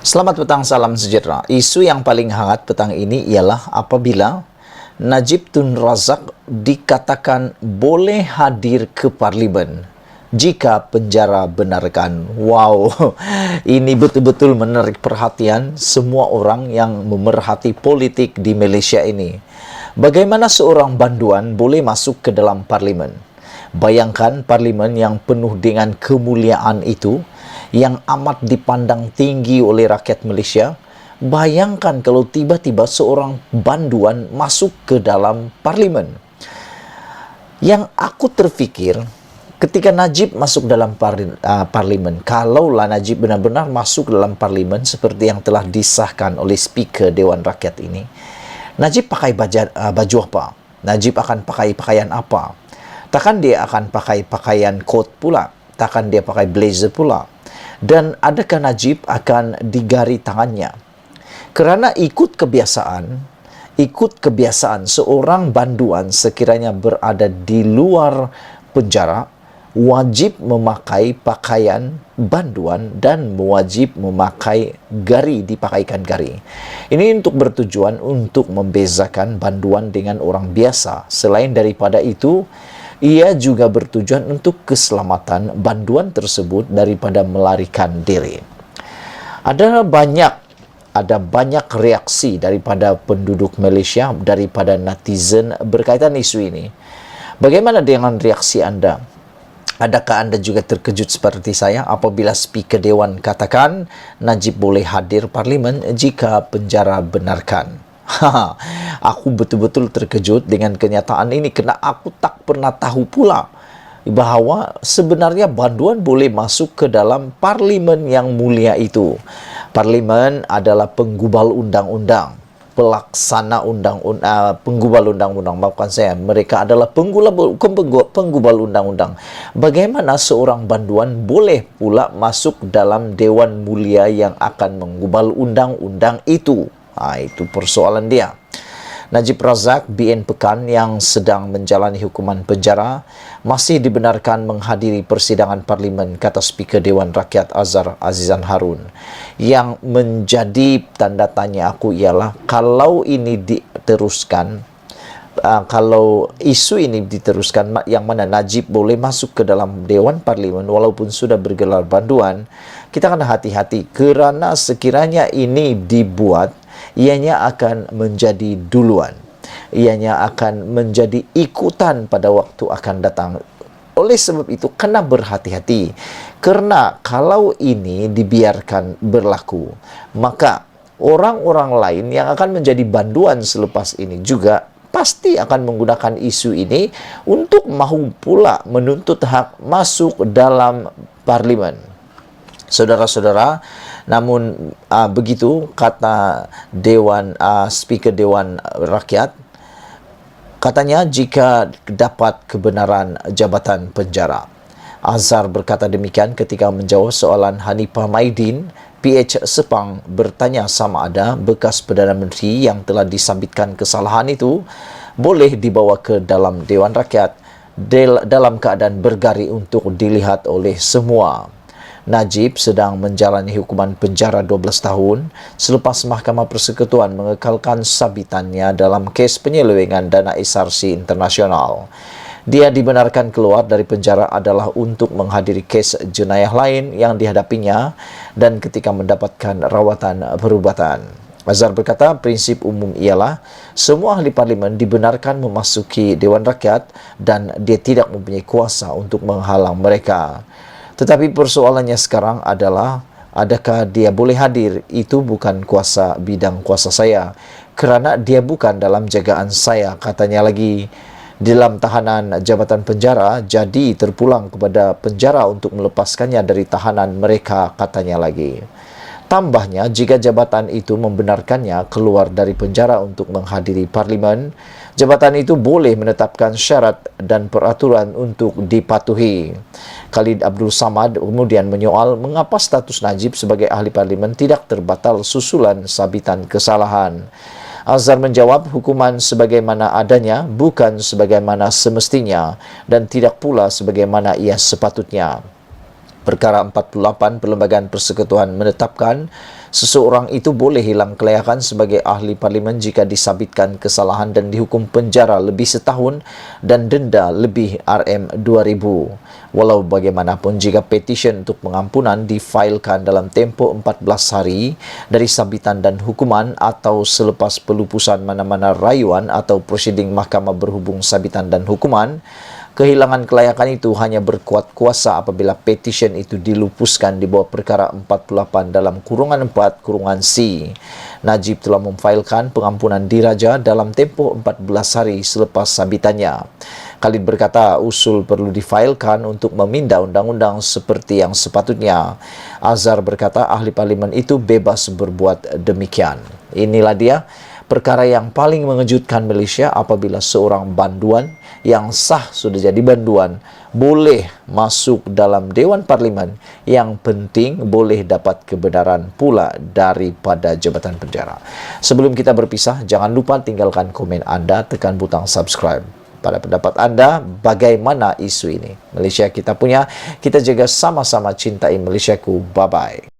Selamat petang, salam sejahtera. Isu yang paling hangat petang ini ialah apabila Najib Tun Razak dikatakan boleh hadir ke Parlimen jika penjara benarkan. Wow, ini betul-betul menarik perhatian semua orang yang memerhati politik di Malaysia ini. Bagaimana seorang banduan boleh masuk ke dalam Parlimen? Bayangkan Parlimen yang penuh dengan kemuliaan itu, yang amat dipandang tinggi oleh rakyat Malaysia. Bayangkan kalau tiba-tiba seorang banduan masuk ke dalam Parlimen. Yang aku terfikir, ketika Najib masuk dalam Parlimen, kalaulah Najib benar-benar masuk dalam Parlimen seperti yang telah disahkan oleh Speaker Dewan Rakyat ini, Najib pakai baju apa? Najib akan pakai pakaian apa? Takkan dia akan pakai pakaian coat pula? Takkan dia pakai blazer pula? Dan adakah Najib akan digari tangannya? Kerana ikut kebiasaan seorang banduan sekiranya berada di luar penjara, wajib memakai pakaian banduan dan wajib memakai gari, dipakaikan gari. Ini untuk bertujuan untuk membezakan banduan dengan orang biasa. Selain daripada itu, ia juga bertujuan untuk keselamatan banduan tersebut daripada melarikan diri. Ada banyak reaksi daripada penduduk Malaysia, daripada netizen berkaitan isu ini. Bagaimana dengan reaksi anda? Adakah anda juga terkejut seperti saya apabila Speaker Dewan katakan Najib boleh hadir Parlimen jika penjara benarkan? Aku betul-betul terkejut dengan kenyataan ini kerana aku tak pernah tahu pula bahawa sebenarnya banduan boleh masuk ke dalam Parlimen yang mulia itu. Parlimen adalah penggubal undang-undang, pelaksana penggubal undang-undang. Maafkan saya, mereka adalah penggubal undang-undang. Bagaimana seorang banduan boleh pula masuk dalam Dewan Mulia yang akan menggubal undang-undang itu? Itu persoalan dia. Najib Razak BN Pekan yang sedang menjalani hukuman penjara masih dibenarkan menghadiri persidangan Parlimen, kata Speaker Dewan Rakyat Azhar Azizan Harun. Yang menjadi tanda tanya aku ialah kalau ini diteruskan, kalau isu ini diteruskan yang mana Najib boleh masuk ke dalam Dewan Parlimen walaupun sudah bergelar banduan, kita kena hati-hati kerana sekiranya ini dibuat, ianya akan menjadi duluan. Ianya akan menjadi ikutan pada waktu akan datang. Oleh sebab itu, kena berhati-hati. Kerana kalau ini dibiarkan berlaku, maka orang-orang lain yang akan menjadi banduan selepas ini juga pasti akan menggunakan isu ini untuk mahu pula menuntut hak masuk dalam Parlimen. Saudara-saudara, namun begitu kata Speaker Dewan Rakyat, katanya jika dapat kebenaran jabatan penjara. Azhar berkata demikian ketika menjawab soalan Hanifah Maidin, PH Sepang, bertanya sama ada bekas Perdana Menteri yang telah disambitkan kesalahan itu boleh dibawa ke dalam Dewan Rakyat dalam keadaan bergari untuk dilihat oleh semua. Najib sedang menjalani hukuman penjara 12 tahun selepas Mahkamah Persekutuan mengekalkan sabitannya dalam kes penyelewengan dana SRC internasional. Dia dibenarkan keluar dari penjara adalah untuk menghadiri kes jenayah lain yang dihadapinya dan ketika mendapatkan rawatan perubatan. Azhar berkata prinsip umum ialah semua ahli Parlimen dibenarkan memasuki Dewan Rakyat dan dia tidak mempunyai kuasa untuk menghalang mereka. Tetapi persoalannya sekarang adalah adakah dia boleh hadir? Itu bukan bidang kuasa saya kerana dia bukan dalam jagaan saya, katanya lagi. Dalam tahanan jabatan penjara, jadi terpulang kepada penjara untuk melepaskannya dari tahanan mereka, katanya lagi. Tambahnya, jika jabatan itu membenarkannya keluar dari penjara untuk menghadiri Parlimen, jabatan itu boleh menetapkan syarat dan peraturan untuk dipatuhi. Khalid Abdul Samad kemudian menyoal mengapa status Najib sebagai ahli Parlimen tidak terbatal susulan sabitan kesalahan. Azhar menjawab hukuman sebagaimana adanya bukan sebagaimana semestinya dan tidak pula sebagaimana ia sepatutnya. Perkara 48 Perlembagaan Persekutuan menetapkan seseorang itu boleh hilang kelayakan sebagai ahli parlimen jika disabitkan kesalahan dan dihukum penjara lebih setahun dan denda lebih RM2,000. Walau bagaimanapun, jika petisyen untuk pengampunan difailkan dalam tempoh 14 hari dari sabitan dan hukuman atau selepas pelupusan mana-mana rayuan atau prosiding mahkamah berhubung sabitan dan hukuman, kehilangan kelayakan itu hanya berkuat kuasa apabila petisyen itu dilupuskan di bawah perkara 48 dalam kurungan 4 kurungan C. Najib telah memfailkan pengampunan diraja dalam tempoh 14 hari selepas sabitannya. Khalid berkata usul perlu difailkan untuk meminda undang-undang seperti yang sepatutnya. Azhar berkata ahli parlimen itu bebas berbuat demikian. Inilah dia perkara yang paling mengejutkan Malaysia apabila seorang banduan yang sah sudah jadi banduan boleh masuk dalam Dewan Parlimen, yang penting boleh dapat kebenaran pula daripada jabatan penjara. Sebelum kita berpisah, jangan lupa tinggalkan komen anda, tekan butang subscribe. Pada pendapat anda, bagaimana isu ini? Malaysia kita punya, kita jaga sama-sama cintai Malaysiaku. Bye-bye.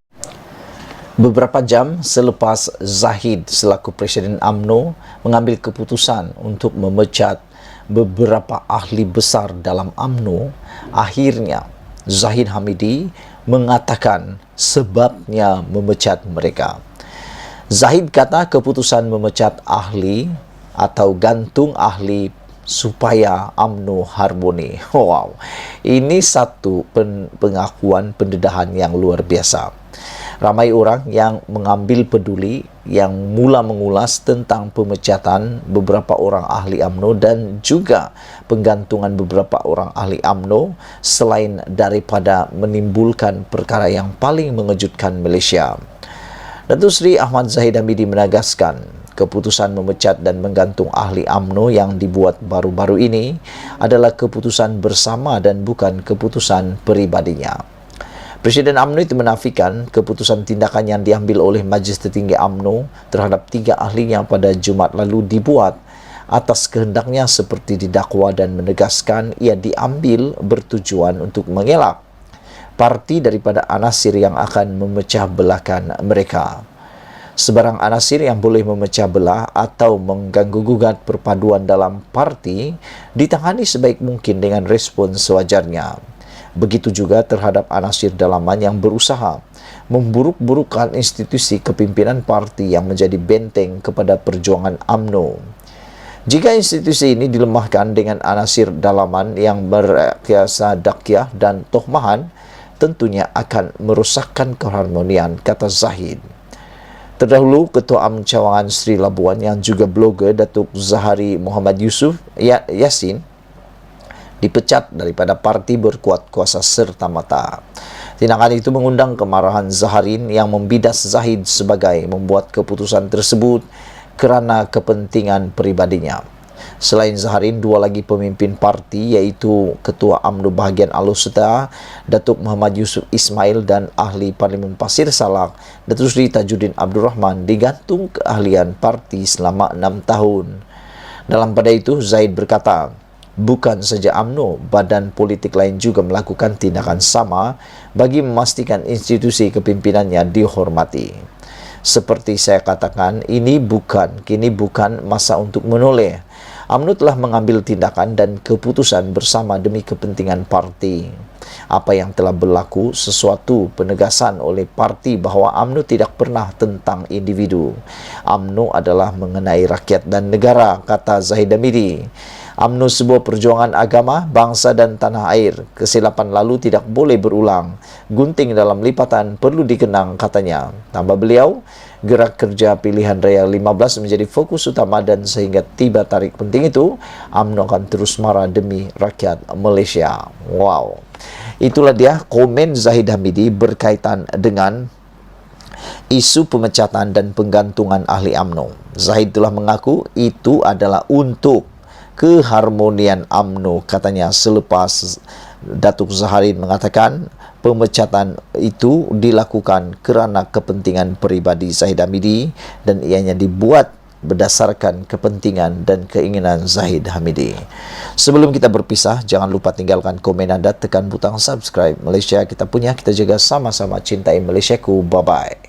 Beberapa jam selepas Zahid selaku Presiden UMNO mengambil keputusan untuk memecat beberapa ahli besar dalam UMNO, akhirnya Zahid Hamidi mengatakan sebabnya memecat mereka. Zahid kata keputusan memecat ahli atau gantung ahli supaya UMNO harmoni. Wow, ini satu pengakuan pendedahan yang luar biasa. Ramai orang yang mengambil peduli, yang mula mengulas tentang pemecatan beberapa orang ahli UMNO dan juga penggantungan beberapa orang ahli UMNO selain daripada menimbulkan perkara yang paling mengejutkan Malaysia. Datuk Seri Ahmad Zahid Hamidi menegaskan keputusan memecat dan menggantung ahli UMNO yang dibuat baru-baru ini adalah keputusan bersama dan bukan keputusan peribadinya. Presiden UMNO itu menafikan keputusan tindakan yang diambil oleh Majlis Tertinggi UMNO terhadap 3 ahlinya pada Jumaat lalu dibuat atas kehendaknya seperti didakwa dan menegaskan ia diambil bertujuan untuk mengelak parti daripada anasir yang akan memecah belahkan mereka. Sebarang anasir yang boleh memecah belah atau mengganggu-gugat perpaduan dalam parti ditangani sebaik mungkin dengan respon sewajarnya. Begitu juga terhadap anasir dalaman yang berusaha memburuk-burukkan institusi kepimpinan parti yang menjadi benteng kepada perjuangan UMNO. Jika institusi ini dilemahkan dengan anasir dalaman yang berkiasa dakyah dan tohmahan, tentunya akan merosakkan keharmonian, kata Zahid. Terdahulu, Ketua UMNO Cawangan Sri Labuan yang juga blogger Datuk Zahari Muhammad Yusuf Yasin dipecat daripada parti berkuat kuasa serta-merta. Tindakan itu mengundang kemarahan Zaharin yang membidas Zahid sebagai membuat keputusan tersebut kerana kepentingan peribadinya. Selain Zaharin, 2 lagi pemimpin parti iaitu Ketua UMNO Bahagian Alor-Setar Datuk Muhammad Yusuf Ismail dan Ahli Parlimen Pasir Salak Datuk Seri Tajuddin Abdul Rahman digantung keahlian parti selama 6 tahun. Dalam pada itu, Zahid berkata, bukan saja UMNO, badan politik lain juga melakukan tindakan sama bagi memastikan institusi kepimpinannya dihormati. Seperti saya katakan, kini bukan masa untuk menoleh. UMNO telah mengambil tindakan dan keputusan bersama demi kepentingan parti. Apa yang telah berlaku sesuatu penegasan oleh parti bahawa UMNO tidak pernah tentang individu. UMNO adalah mengenai rakyat dan negara, kata Zahid Hamidi. UMNO sebuah perjuangan agama, bangsa dan tanah air. Kesilapan lalu tidak boleh berulang. Gunting dalam lipatan perlu dikenang, katanya. Tambah beliau, gerak kerja pilihan raya 15 menjadi fokus utama dan sehingga tiba tarik penting itu, UMNO akan terus marah demi rakyat Malaysia. Wow. Itulah dia komen Zahid Hamidi berkaitan dengan isu pemecatan dan penggantungan ahli UMNO. Zahid telah mengaku itu adalah untuk keharmonian UMNO, katanya, selepas Datuk Zaharin mengatakan pemecatan itu dilakukan kerana kepentingan peribadi Zahid Hamidi dan ianya dibuat berdasarkan kepentingan dan keinginan Zahid Hamidi. Sebelum kita berpisah, jangan lupa tinggalkan komen Anda, tekan butang subscribe. Malaysia kita punya, kita jaga sama-sama cintai Malaysiaku. Bye-bye.